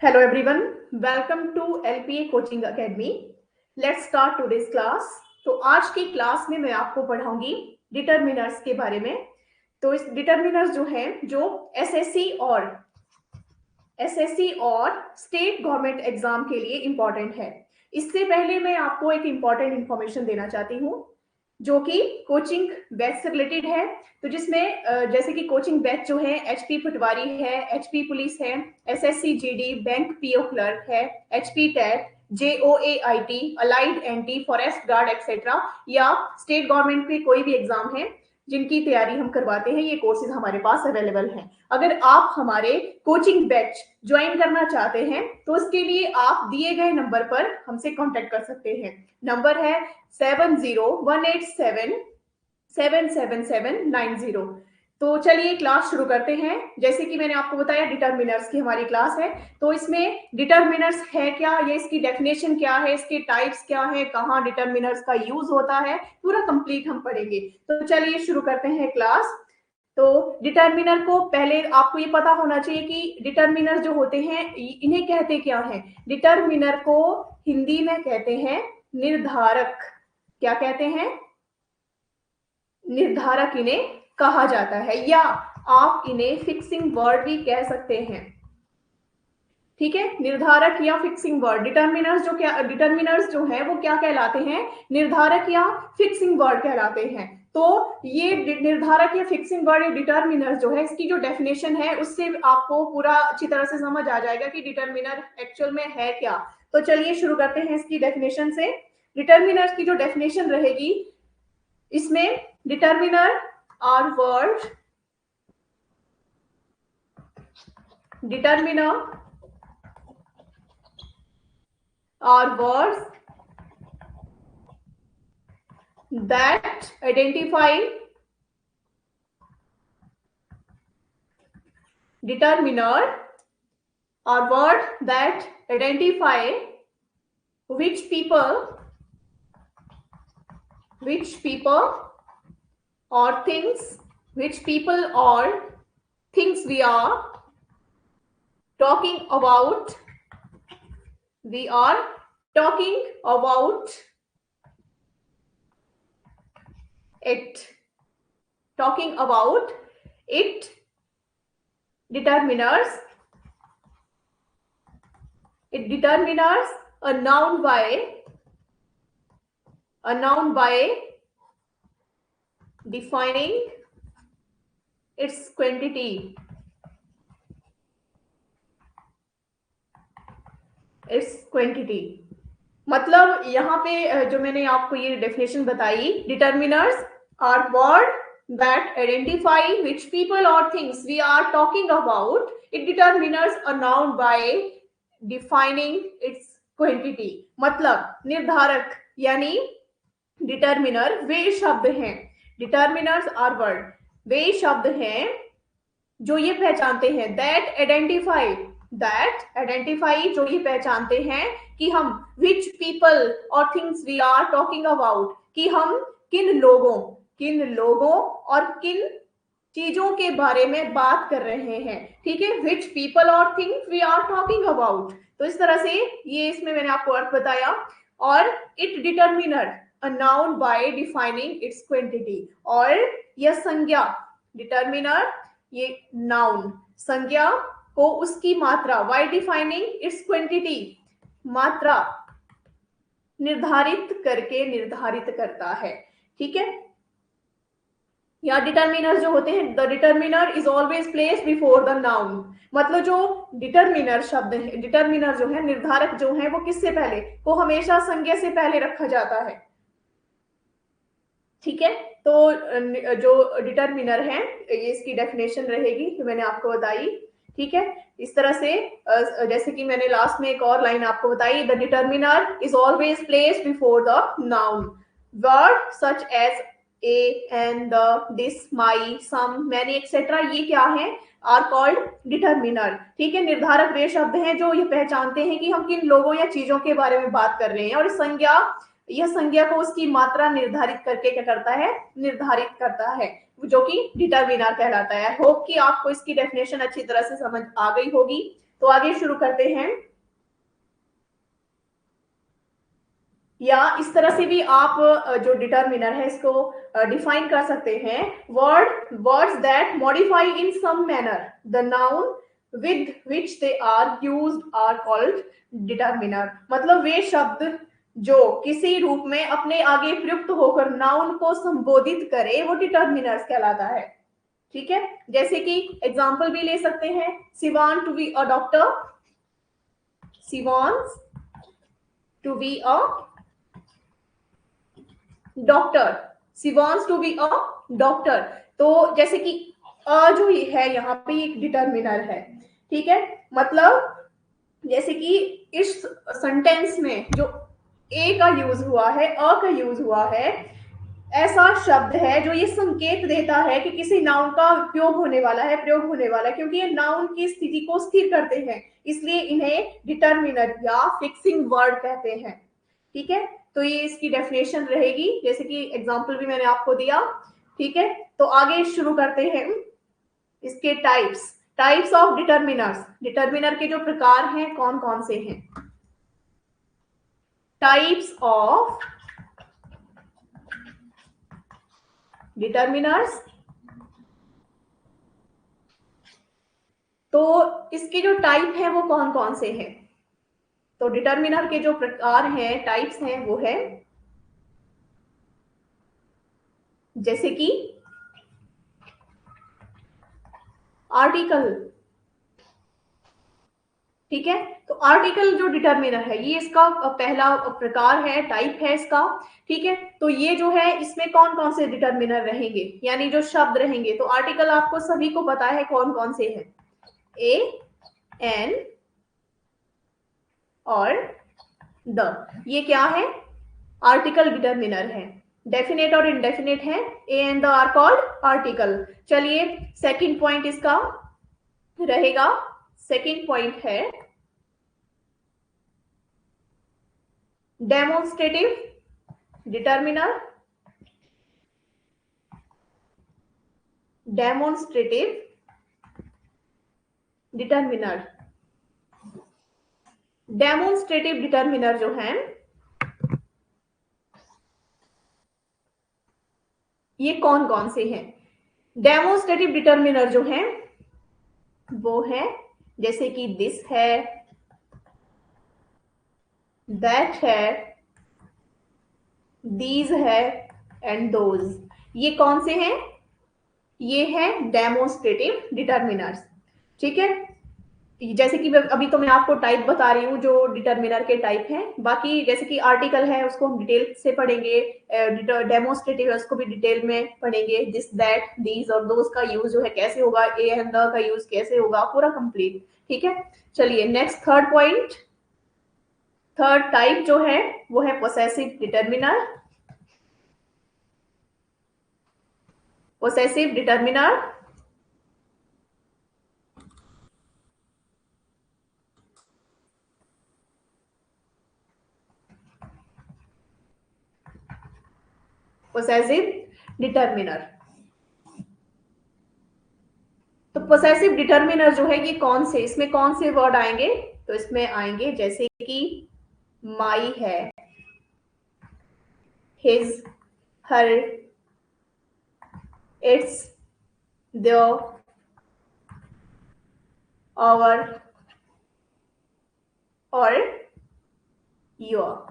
Hello everyone, welcome to LPA Coaching Academy. Let's start today's class. तो आज की class में मैं आपको पढ़ाऊंगी डिटरमिनर्स के बारे में। तो इस डिटरमिनर्स जो है जो एसएससी और स्टेट गवर्नमेंट एग्जाम के लिए इंपॉर्टेंट है। इससे पहले मैं आपको एक इंपॉर्टेंट इंफॉर्मेशन देना चाहती हूँ जो कि कोचिंग बैच से रिलेटेड है। तो जिसमें जैसे कि कोचिंग बैच जो है एचपी पटवारी है, एचपी पुलिस है, SSC GD, bank PO clerk है, एचपी टैट, जेओएआईटी, अलाइड एंटी, फॉरेस्ट गार्ड एक्सेट्रा, या स्टेट गवर्नमेंट पे कोई भी एग्जाम है जिनकी तैयारी हम करवाते हैं, ये कोर्सेज हमारे पास अवेलेबल हैं। अगर आप हमारे कोचिंग बैच ज्वाइन करना चाहते हैं तो इसके लिए आप दिए गए नंबर पर हमसे कांटेक्ट कर सकते हैं। नंबर है 7018777790। तो चलिए क्लास शुरू करते हैं। जैसे कि मैंने आपको बताया डिटरमिनर्स की हमारी क्लास है, तो इसमें डिटरमिनर्स है क्या, ये इसकी डेफिनेशन क्या है, इसके टाइप्स क्या है, कहाँ डिटरमिनर्स का यूज होता है, पूरा कंप्लीट हम पढ़ेंगे। तो चलिए शुरू करते हैं क्लास। तो डिटरमिनर को पहले आपको ये पता होना चाहिए कि डिटरमिनर जो होते हैं इन्हें कहते क्या है। डिटरमिनर को हिंदी में कहते हैं निर्धारक। क्या कहते हैं? निर्धारक इन्हें कहा जाता है, या आप इन्हें फिक्सिंग वर्ड भी कह सकते हैं। ठीक है, निर्धारक या फिक्सिंग वर्ड। डिटरमिनर्स जो है वो क्या कहलाते हैं? निर्धारक या फिक्सिंग वर्ड कहलाते हैं। तो ये निर्धारक या फिक्सिंग वर्ड या डिटरमिनर जो है, इसकी जो डेफिनेशन है उससे आपको पूरा अच्छी तरह से समझ आ जाएगा कि डिटरमिनर एक्चुअल में है क्या। तो चलिए शुरू करते हैं इसकी डेफिनेशन से। डिटरमिनर की जो डेफिनेशन रहेगी, इसमें determiner are word, determiner are words that identify, determiner are words that identify which people or things, which people or things we are talking about. We are talking about it. Talking about it. Determiners. It determiners a noun by defining its quantity. Its quantity. मतलब यहाँ पे जो मैंने आपको ये definition बताई, determiners are word that identify which people और things we are talking about. It determiners a noun by defining its quantity. मतलब निर्धारक यानी डिटरमिनर वे शब्द हैं, डिटरमिनर्स आर वर्ड वे शब्द हैं जो ये पहचानते हैं, दैट आइडेंटिफाई जो ये पहचानते हैं कि हम विच पीपल और things we are talking about, कि हम किन लोगों और किन चीजों के बारे में बात कर रहे हैं। ठीक है, विच पीपल और things we are talking about. तो इस तरह से ये इसमें मैंने आपको अर्थ बताया। और it determiner a noun by defining its quantity. और यह संज्ञा, डिटरमिनर ये नाउन, संज्ञा को उसकी मात्रा, बाय डिफाइनिंग इट्स क्वांटिटी, मात्रा निर्धारित करके निर्धारित करता है। ठीक है, या डिटरमिनर जो होते हैं, the determiner is always placed before the noun. मतलब जो डिटरमिनर शब्द है, डिटरमिनर जो है, निर्धारक जो है, वो किससे पहले, वो हमेशा संज्ञा से पहले रखा जाता है। ठीक है, तो जो डिटरमिनर है, ये इसकी डेफिनेशन रहेगी जो मैंने आपको बताई। ठीक है, इस तरह से जैसे कि मैंने लास्ट में एक और लाइन आपको बताई, the determiner is always placed before the noun. Word such as a and the, this, my, some, many etcetera, ये क्या है, आर कॉल्ड डिटरमिनर। ठीक है, निर्धारक वे शब्द हैं जो ये पहचानते हैं कि हम किन लोगों या चीजों के बारे में बात कर रहे हैं। और यह संज्ञा को उसकी मात्रा निर्धारित करके क्या करता है, निर्धारित करता है, जो कि डिटरमिनर कहलाता है। होप कि आपको इसकी डेफिनेशन अच्छी तरह से समझ आ गई होगी। तो आगे शुरू करते हैं। या इस तरह से भी आप जो डिटर्मिनर है इसको डिफाइन कर सकते हैं। Words that modify in some manner the noun with which they are used are called determiner. मतलब वे शब्द जो किसी रूप में अपने आगे प्रयुक्त होकर नाउन को संबोधित करे वो डिटर्मिनर्स कहलाता है। ठीक है, जैसे कि एग्जाम्पल भी ले सकते हैं। She want to be a doctor, she wants to be a doctor, she wants to be a doctor. तो जैसे कि अ जो है यहाँ पे एक डिटर्मिनर है। ठीक है, मतलब जैसे कि इस सेंटेंस में जो ए का यूज हुआ है, अ का यूज हुआ है, ऐसा शब्द है जो ये संकेत देता है कि किसी नाउन का उपयोग होने वाला है, प्रयोग होने वाला है, क्योंकि ये नाउन की स्थिति को स्थिर करते हैं, इसलिए इन्हें डिटर्मिनर या फिक्सिंग वर्ड कहते हैं। ठीक है, तो ये इसकी डेफिनेशन रहेगी, जैसे कि एग्जांपल भी मैंने आपको दिया। ठीक है, तो आगे शुरू करते हैं इसके टाइप्स ऑफ डिटर्मिनर्स। डिटर्मिनर के जो प्रकार हैं कौन कौन से हैं? Types of determiners. तो इसके जो टाइप है वो कौन कौन से हैं? तो डिटर्मिनर के जो प्रकार हैं, टाइप्स हैं, वो है जैसे कि आर्टिकल। ठीक है, तो आर्टिकल जो डिटर्मिनर है ये इसका पहला प्रकार है, टाइप है इसका। ठीक है, तो ये जो है इसमें कौन कौन से डिटर्मिनर रहेंगे, यानी जो शब्द रहेंगे। तो आर्टिकल आपको सभी को पता है कौन कौन से हैं, ए, एन और द। ये क्या है? आर्टिकल डिटर्मिनर है। डेफिनेट और इंडेफिनेट है, a and the are called article. चलिए सेकंड पॉइंट इसका रहेगा, सेकंड पॉइंट है demonstrative determiner. Demonstrative determiner, demonstrative determiner जो है ये कौन कौन से हैं? डेमोन्स्ट्रेटिव डिटर्मिनर जो है वो है जैसे कि दिस है, दैट है, दीज है एंड दोज। ये कौन से हैं? ये है डेमोन्स्ट्रेटिव डिटर्मिनर्स। ठीक है, जैसे कि अभी तो मैं आपको टाइप बता रही हूँ जो डिटर्मिनर के टाइप हैं। बाकी जैसे कि आर्टिकल है उसको हम डिटेल से पढ़ेंगे, डेमोन्स्ट्रेटिव है उसको भी डिटेल में पढ़ेंगे। दिस, दैट, दीज और दोज का यूज जो है कैसे होगा, ए एंड द का यूज कैसे होगा, पूरा कंप्लीट। ठीक है, चलिए next third point. Third type जो है वो है possessive determiner. Possessive determiner possessive determiner. तो पोसेसिव डिटर्मिनर जो है ये कौन से, इसमें कौन से वर्ड आएंगे? तो इसमें आएंगे जैसे कि माई है, his, her, its, their, our और योर।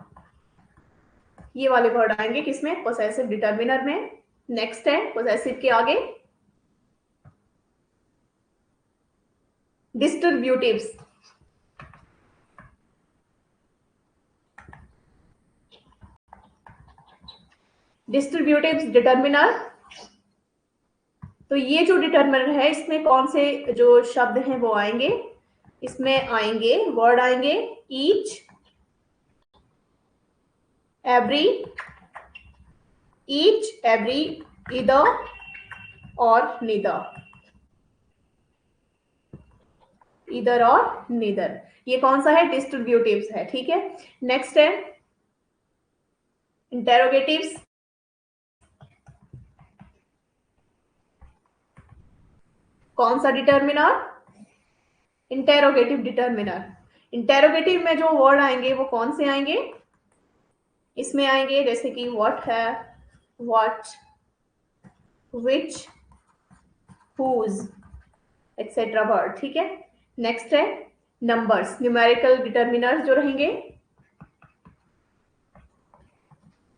ये वाले वर्ड आएंगे किसमें? पोसेसिव डिटर्मिनर में। नेक्स्ट है पोसेसिव के आगे डिस्ट्रीब्यूटिव्स। डिस्ट्रीब्यूटिव्स डिटर्मिनर। तो ये जो डिटर्मिनर है इसमें कौन से जो शब्द हैं वो आएंगे? इसमें आएंगे वर्ड आएंगे each, every, each, every, either और नीदर। ईदर और नीदर, ये कौन सा है? डिस्ट्रीब्यूटिव्स है। ठीक है, नेक्स्ट है इंटेरोगेटिव्स। कौन सा डिटर्मिनर? Interrogative determiner. इंटेरोगेटिव में जो वर्ड आएंगे वो कौन से आएंगे, इसमें आएंगे जैसे कि व्हाट है, what, which, whose, etcetera word, ठीक है। नेक्स्ट है नंबर्स, न्यूमेरिकल डिटर्मिनर्स जो रहेंगे,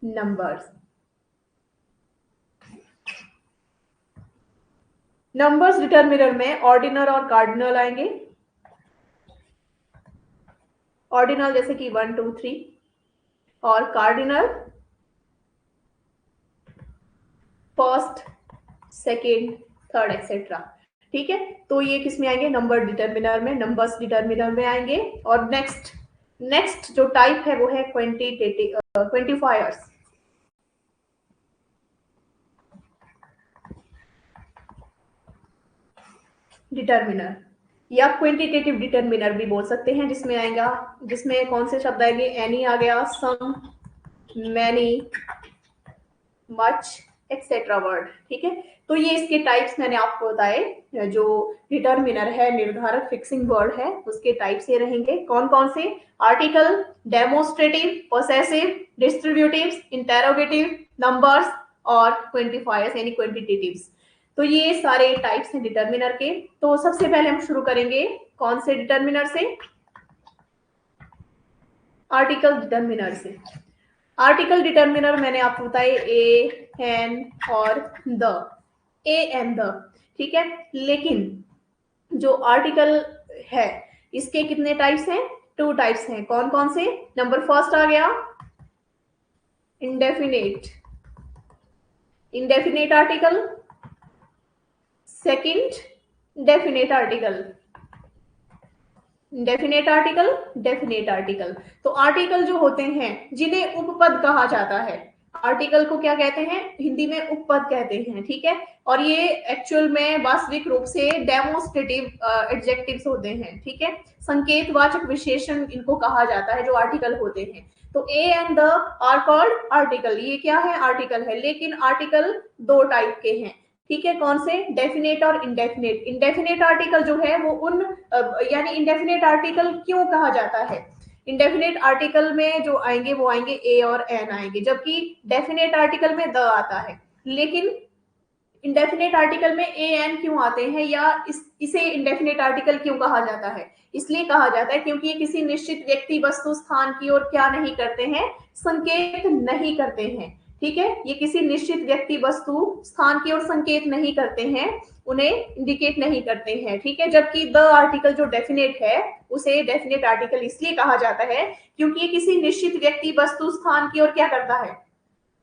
नंबर्स। नंबर्स डिटर्मिनर में ऑर्डिनल और कार्डिनल आएंगे। ऑर्डिनल जैसे कि 1 2 3, और cardinal first, second, third, etcetera, ठीक है। तो ये किस में आएंगे, नंबर डिटर्मिनर में, नंबर्स डिटर्मिनर में आएंगे। और नेक्स्ट नेक्स्ट जो टाइप है वो है क्वांटिटेटिव क्वांटिफायर्स। डिटर्मिनर या क्वांटिटेटिव डिटर्मिनर भी बोल सकते हैं, जिसमें आएगा, जिसमें कौन से शब्द आएंगे, एनी आ गया, सम, मैनी, मच, एक्सेट्रा वर्ड, ठीक है। तो ये इसके टाइप्स मैंने आपको बताए, जो डिटर्मिनर है, निर्धारक, फिक्सिंग वर्ड है, उसके टाइप्स ये रहेंगे। कौन कौन से, article, demonstrative, possessive, distributives, interrogative, numbers और क्वांटिफायर्स यानी क्वांटिटेटिव्स। तो ये सारे टाइप्स हैं डिटर्मिनर के। तो सबसे पहले हम शुरू करेंगे कौन से डिटर्मिनर से, आर्टिकल डिटर्मिनर से। आर्टिकल डिटर्मिनर मैंने आपको बताए ए, एन और द, ए एंड द, ठीक है। लेकिन जो आर्टिकल है इसके कितने टाइप्स हैं, 2 टाइप्स हैं। कौन कौन से, नंबर फर्स्ट आ गया indefinite, indefinite article, second definite article, definite article, definite article. तो आर्टिकल जो होते हैं जिन्हें उपपद कहा जाता है, आर्टिकल को क्या कहते हैं, हिंदी में उपपद कहते हैं, ठीक है। और ये एक्चुअल में वास्तविक रूप से डेमोस्ट्रेटिव एडजेक्टिव्स होते हैं, ठीक है। संकेतवाचक विशेषण इनको कहा जाता है जो आर्टिकल होते हैं। तो a and the are called article, ये क्या है, आर्टिकल है। लेकिन आर्टिकल 2 टाइप के हैं, ठीक है। कौन से, डेफिनेट और इंडेफिनेट। इंडेफिनेट आर्टिकल जो है वो उन यानी इंडेफिनेट आर्टिकल क्यों कहा जाता है, इंडेफिनेट आर्टिकल में जो आएंगे वो आएंगे ए और एन आएंगे, जबकि डेफिनेट आर्टिकल में द आता है। लेकिन इंडेफिनेट आर्टिकल में ए एन क्यों आते हैं, या इसे इंडेफिनेट आर्टिकल क्यों कहा जाता है, इसलिए कहा जाता है क्योंकि ये किसी निश्चित व्यक्ति, वस्तु, स्थान की ओर क्या नहीं करते हैं, संकेत नहीं करते हैं, ठीक है। ये किसी निश्चित व्यक्ति, वस्तु, स्थान की ओर संकेत नहीं करते हैं, उन्हें इंडिकेट नहीं करते हैं, ठीक है। जबकि द आर्टिकल जो डेफिनेट है उसे डेफिनेट आर्टिकल इसलिए कहा जाता है क्योंकि ये किसी निश्चित व्यक्ति, वस्तु, स्थान की ओर क्या करता है,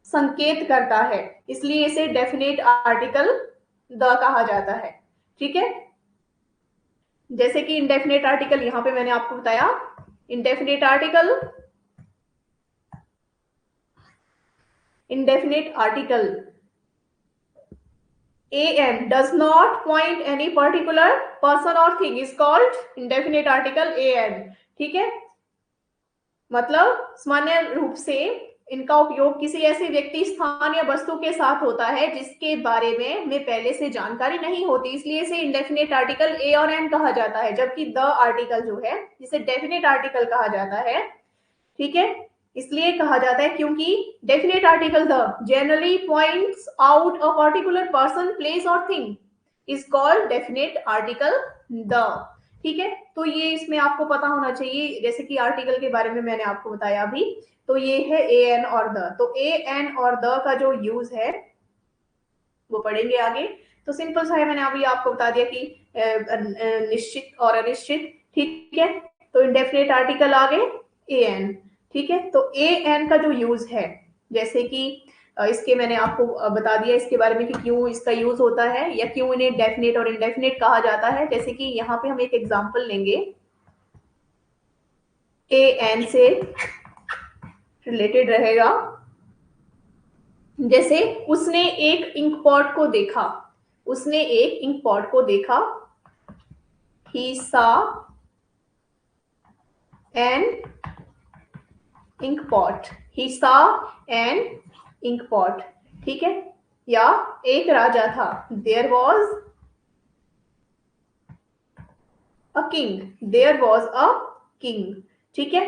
संकेत करता है, इसलिए इसे डेफिनेट आर्टिकल द कहा जाता है, ठीक है। जैसे कि इंडेफिनेट आर्टिकल यहां पे मैंने आपको बताया, indefinite article, indefinite article an does not point any particular person or thing is called indefinite article an, ठीक है। मतलब सामान्य रूप से इनका उपयोग किसी ऐसे व्यक्ति, स्थान या वस्तु के साथ होता है जिसके बारे में हमें पहले से जानकारी नहीं होती, इसलिए इसे इंडेफिनेट आर्टिकल ए और एन कहा जाता है। जबकि द आर्टिकल जो है जिसे डेफिनेट आर्टिकल कहा जाता है, ठीक है, इसलिए कहा जाता है क्योंकि definite article the generally points out a particular person, place और thing is called definite article the, ठीक है। तो ये इसमें आपको पता होना चाहिए, जैसे कि आर्टिकल के बारे में मैंने आपको बताया अभी। तो ये है ए एन और द। तो ए एन और द का जो यूज है वो पढ़ेंगे आगे। तो सिंपल सा है, मैंने अभी आपको बता दिया कि निश्चित और अनिश्चित, ठीक है। तो इंडेफिनेट आर्टिकल आ गए ए एन, ठीक है। तो ए एन का जो यूज है, जैसे कि इसके मैंने आपको बता दिया इसके बारे में कि क्यों इसका यूज होता है या क्यों इन्हें डेफिनेट और इनडेफिनेट कहा जाता है। जैसे कि यहाँ पे हम एक एग्जांपल लेंगे ए एन से रिलेटेड रहेगा। जैसे उसने एक इंक पॉट को देखा, उसने एक इंक पॉट को देखा, he saw an ink pot, he saw an ink pot, ठीक है। या एक राजा था, there was a king, there was a king. ठीक है,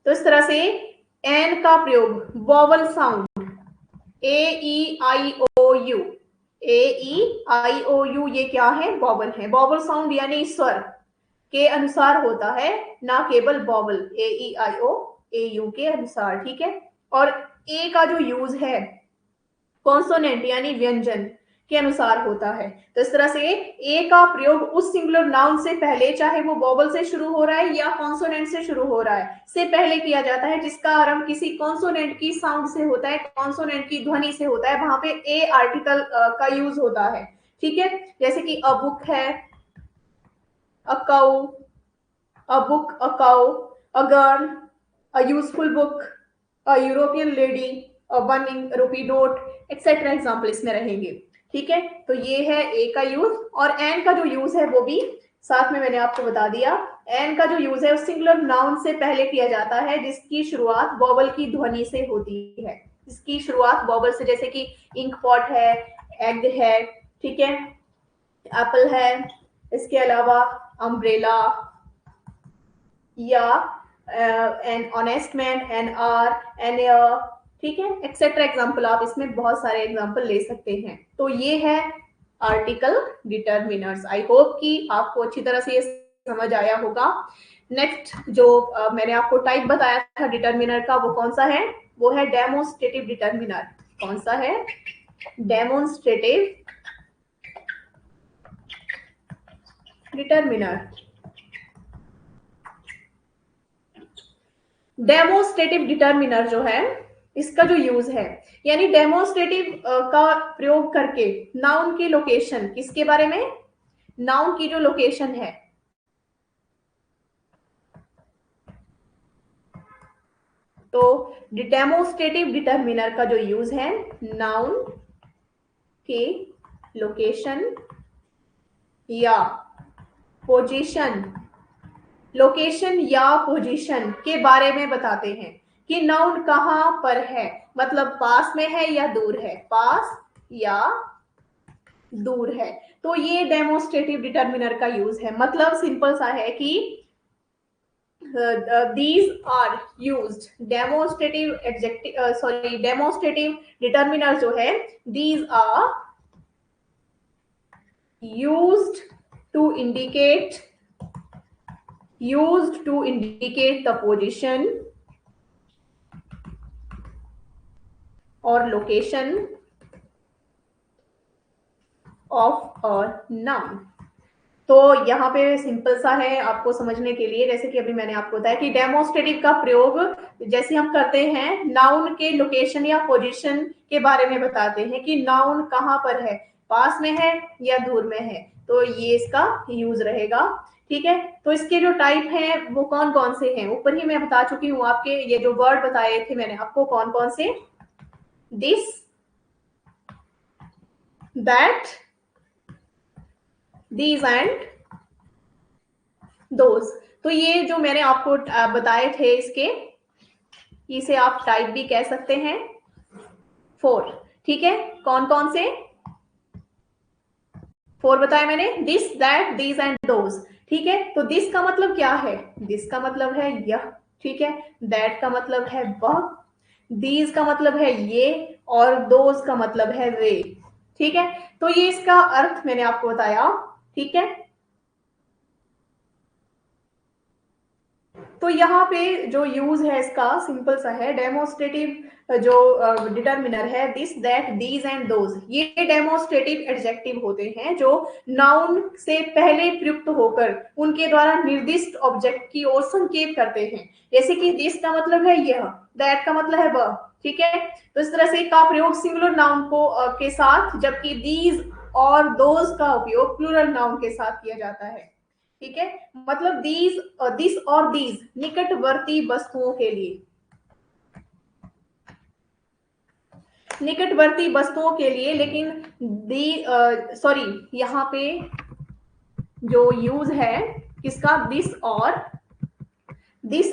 तो इस तरह से एन का प्रयोग, vowel sound, A E I O U, A E I O U ये क्या है, वॉवल है। वॉवल साउंड यानी स्वर के अनुसार होता है, ना केवल vowel, A E I O A you के अनुसार। ठीक है, और ए का जो यूज है कॉन्सोनेंट यानी व्यंजन के अनुसार होता है। तो इस तरह से ए का प्रयोग उस सिंगुलर नाउन से पहले, चाहे वो वोवल से शुरू हो रहा है या कॉन्सोनेंट से शुरू हो रहा है, से पहले किया जाता है, जिसका आरंभ किसी कॉन्सोनेंट की साउंड से होता है, कॉन्सोनेंट की ध्वनि से होता है, वहां पे ए आर्टिकल का यूज होता है। ठीक है, जैसे कि अ बुक है, a cow, a book, a cow, a girl, a useful book, a European lady, a ₹1 note, etcetera example इसमें रहेंगे। ठीक है, तो ये है ए का यूज। और एन का जो यूज है वो भी साथ में मैंने आपको बता दिया। एन का जो यूज है उस सिंगुलर नाउन से पहले किया जाता है जिसकी शुरुआत वॉवल की ध्वनि से होती है, इसकी शुरुआत वॉवल से, जैसे कि इंक पॉट है, एग है, ठीक है, एप्पल है, इसके अलावा अम्ब्रेला, या an honest man, an hour, an air, ठीक है, एक्सेट्रा एग्जाम्पल आप इसमें बहुत सारे एग्जाम्पल ले सकते हैं। तो ये है आर्टिकल डिटर्मिनर्स। आई होप कि आपको अच्छी तरह से ये समझ आया होगा। नेक्स्ट जो मैंने आपको टाइप बताया था डिटर्मिनर का, वो कौन सा है, वो है डेमोन्स्ट्रेटिव डिटर्मिनर। कौन सा है, डेमोन्स्ट्रेटिव डिटर्मिनर। डेमोस्ट्रेटिव डिटर्मिनर जो है, इसका जो यूज है, यानी डेमोस्ट्रेटिव का प्रयोग करके नाउन की लोकेशन, किसके बारे में, नाउन की जो लोकेशन है, तो डेमोस्ट्रेटिव डिटर्मिनर का जो यूज है नाउन के लोकेशन या पोजीशन, लोकेशन या पोजीशन के बारे में बताते हैं कि नाउन कहां पर है, मतलब पास में है या दूर है, पास या दूर है। तो ये डेमोस्ट्रेटिव डिटर्मिनर का यूज है। मतलब सिंपल सा है कि these are used, demonstrative adjective, sorry, demonstrative determiner जो है, these are used to indicate, used to indicate the position or location of a noun। तो यहाँ पे सिंपल सा है आपको समझने के लिए, जैसे कि अभी मैंने आपको बताया कि डेमोस्ट्रेटिव का प्रयोग जैसे हम करते हैं नाउन के लोकेशन या पोजीशन के बारे में बताते हैं कि नाउन कहाँ पर है, पास में है या दूर में है, तो ये इसका यूज रहेगा। ठीक है, तो इसके जो टाइप हैं वो कौन कौन से हैं, ऊपर ही मैं बता चुकी हूँ, आपके ये जो वर्ड बताए थे मैंने आपको कौन कौन से, this, that, these and those. तो ये जो मैंने आपको बताए थे इसके, इसे आप टाइप भी कह सकते हैं, 4। ठीक है, कौन कौन से 4 बताए मैंने, this, that, these and those. ठीक है, तो दिस का मतलब क्या है, दिस का मतलब है यह, ठीक है, दैट का मतलब है वह, दीज का मतलब है ये, और दोज का मतलब है वे। ठीक है, तो ये इसका अर्थ मैंने आपको बताया। ठीक है, तो यहाँ पे जो यूज है इसका सिंपल सा है, डेमोस्ट्रेटिव जो डिटर्मिनर है, this, that, these and those, ये डेमोस्ट्रेटिव एडजेक्टिव होते हैं जो नाउन से पहले प्रयुक्त होकर उनके द्वारा निर्दिष्ट ऑब्जेक्ट की ओर संकेत करते हैं। जैसे कि दिस का मतलब है यह, दैट का मतलब है वह। ठीक है, तो इस तरह से का प्रयोग सिंगुलर नाउन को के साथ, जबकि दीज और दोज का उपयोग प्लूरल नाउन के साथ किया जाता है। ठीक है, मतलब दीज, दिस और दीज निकटवर्ती वस्तुओं के लिए, निकटवर्ती वस्तुओं के लिए, लेकिन दी, सॉरी, यहाँ पे जो यूज है किसका, दिस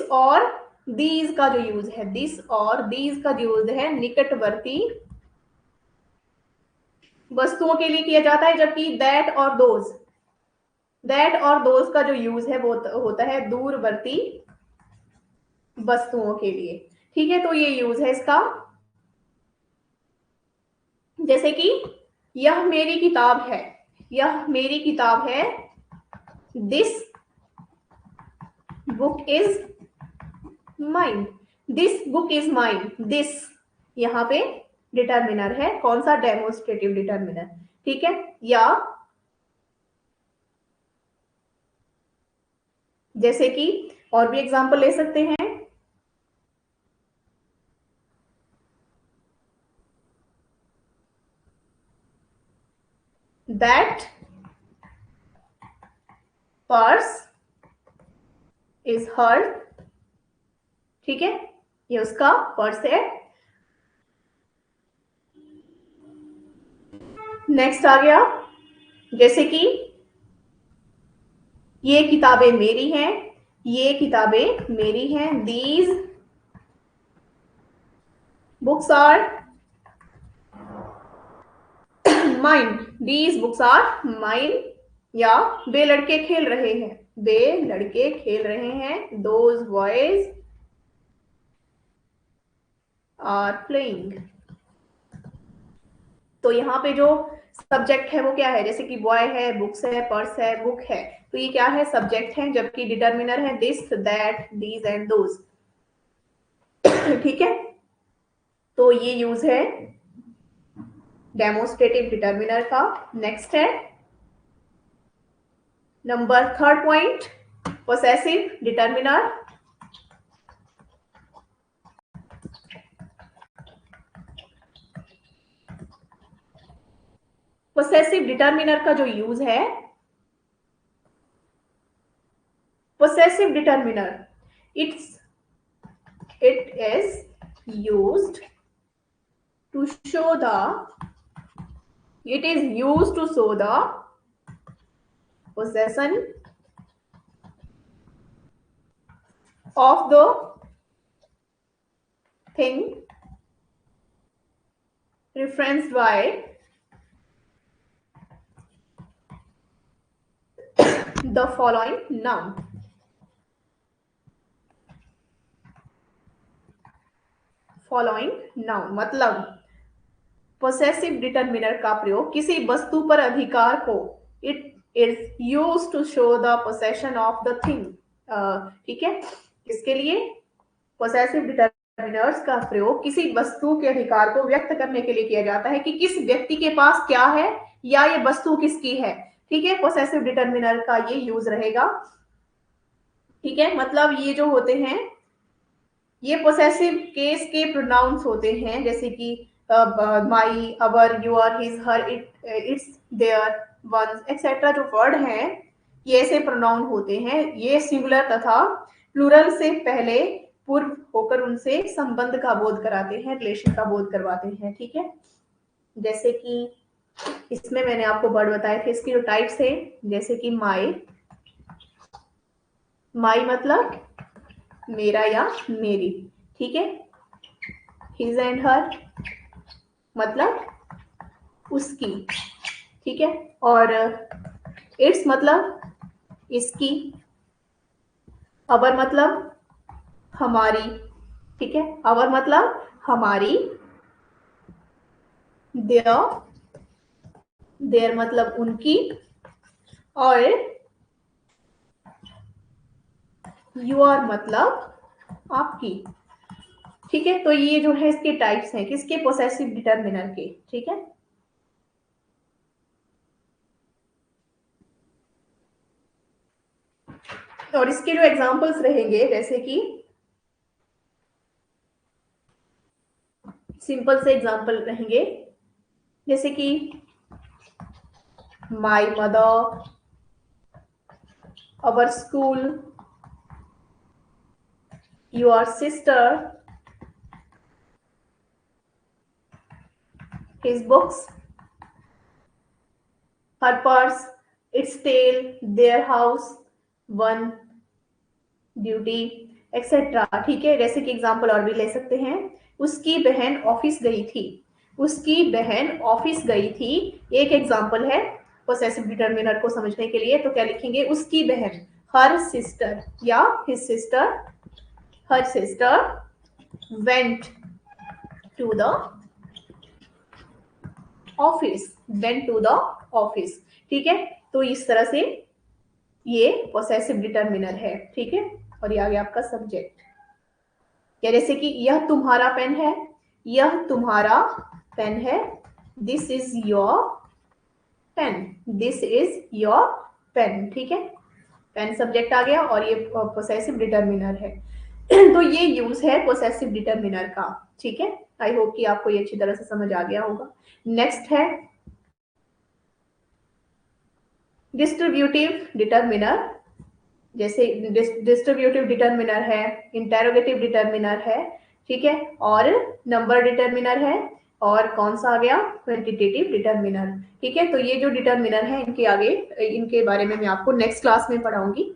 और दीज का जो यूज है, दिस और दीज का यूज है निकटवर्ती वस्तुओं के लिए किया जाता है, जबकि दैट और दोज दैट और दोज का जो यूज है वो होता है दूरवर्ती वस्तुओं के लिए। ठीक है, तो ये यूज है इसका। जैसे कि यह मेरी किताब है, यह मेरी किताब है, this book is mine, this book is mine. This यहाँ पे डिटर्मिनर है, कौन सा? Demonstrative determiner. ठीक है, या जैसे कि और भी एग्जांपल ले सकते हैं। दैट पर्स इज हर। ठीक है, ये उसका पर्स है। नेक्स्ट आ गया, जैसे कि ये किताबें मेरी हैं, ये किताबें मेरी हैं, these books are mine, these books are mine. या वे लड़के खेल रहे हैं, वे लड़के खेल रहे हैं, दोज बॉयज आर प्लेइंग। तो यहाँ पे जो सब्जेक्ट है वो क्या है? जैसे कि बॉय है, बुक्स है, पर्स है, बुक है, तो ये क्या है? सब्जेक्ट है, जबकि डिटर्मिनर है this, that, these and those. ठीक है, तो ये यूज है डेमोन्स्ट्रेटिव डिटर्मिनर का। नेक्स्ट है number third point, possessive determiner. Possessive determiner का जो यूज है, possessive determiner it is used to show the, it is used to show the possession of the thing referenced by the following noun। Following noun मतलब possessive determiner का प्रयोग किसी वस्तु पर अधिकार को, it is use to show the possession of the thing. ठीक है, इसके लिए पोसेसिव डिटर्मिनर्स का प्रयोग किसी वस्तु के अधिकार को व्यक्त करने के लिए किया जाता है कि किस व्यक्ति के पास क्या है या ये वस्तु किसकी है। ठीक है, पोसेसिव डिटर्मिनर का ये यूज रहेगा। ठीक है, मतलब ये जो होते हैं ये पोसेसिव केस के प्रोनाउंस होते हैं, जैसे कि my, our, your, his, her, its, their, one's etcetera. जो वर्ड हैं ये ऐसे प्रोनाउन होते हैं, ये सिंगुलर तथा प्लूरल से पहले पूर्व होकर उनसे संबंध का बोध कराते हैं, रिलेशन का बोध करवाते हैं। ठीक है, जैसे कि इसमें मैंने आपको वर्ड बताए थे, इसकी जो टाइप्स है, जैसे कि माई, माई मतलब मेरा या मेरी। ठीक है, हिज एंड हर मतलब उसकी। ठीक है, और इट्स मतलब इसकी, अवर मतलब हमारी। ठीक है, अवर मतलब हमारी, देयर, देयर मतलब उनकी, और योर मतलब आपकी। ठीक है, तो ये जो है इसके टाइप्स हैं किसके? पोसेसिव डिटर्मिनर के। ठीक है, और इसके जो एग्जांपल्स रहेंगे, जैसे कि सिंपल से एग्जांपल रहेंगे, जैसे कि my mother, our school, your sister, his books, her purse, its tail, their house, one, duty, etcetera. ठीक है, जैसे कि एग्जाम्पल और भी ले सकते हैं। उसकी बहन ऑफिस गई थी, उसकी बहन ऑफिस गई थी, एक एग्जाम्पल है। पोसेसिव डिटरमिनर को समझने के लिए, तो क्या लिखेंगे, उसकी बहन, हर सिस्टर या his sister, her sister went to the office, went to the office. ठीक है, तो इस तरह से ये पोसेसिव डिटरमिनर है। ठीक है, और ये आ गया आपका सब्जेक्ट। या जैसे कि यह तुम्हारा पेन है, यह तुम्हारा पेन है, this is your pen, this is your pen. ठीक है, पेन सब्जेक्ट आ गया और ये पोसेसिव डिटरमिनर है। तो ये यूज है पोसेसिव डिटरमिनर का। ठीक है, आई होप कि आपको ये अच्छी तरह से समझ आ गया होगा। नेक्स्ट है डिस्ट्रीब्यूटिव डिटरमिनर। जैसे डिस्ट्रीब्यूटिव डिटरमिनर है, इंटेरोगेटिव डिटरमिनर है, ठीक है, और नंबर डिटरमिनर है, और कौन सा आ गया, क्वांटिटेटिव डिटरमिनर। ठीक है, तो ये जो डिटरमिनर है इनके आगे, इनके बारे में मैं आपको नेक्स्ट क्लास में पढ़ाऊंगी।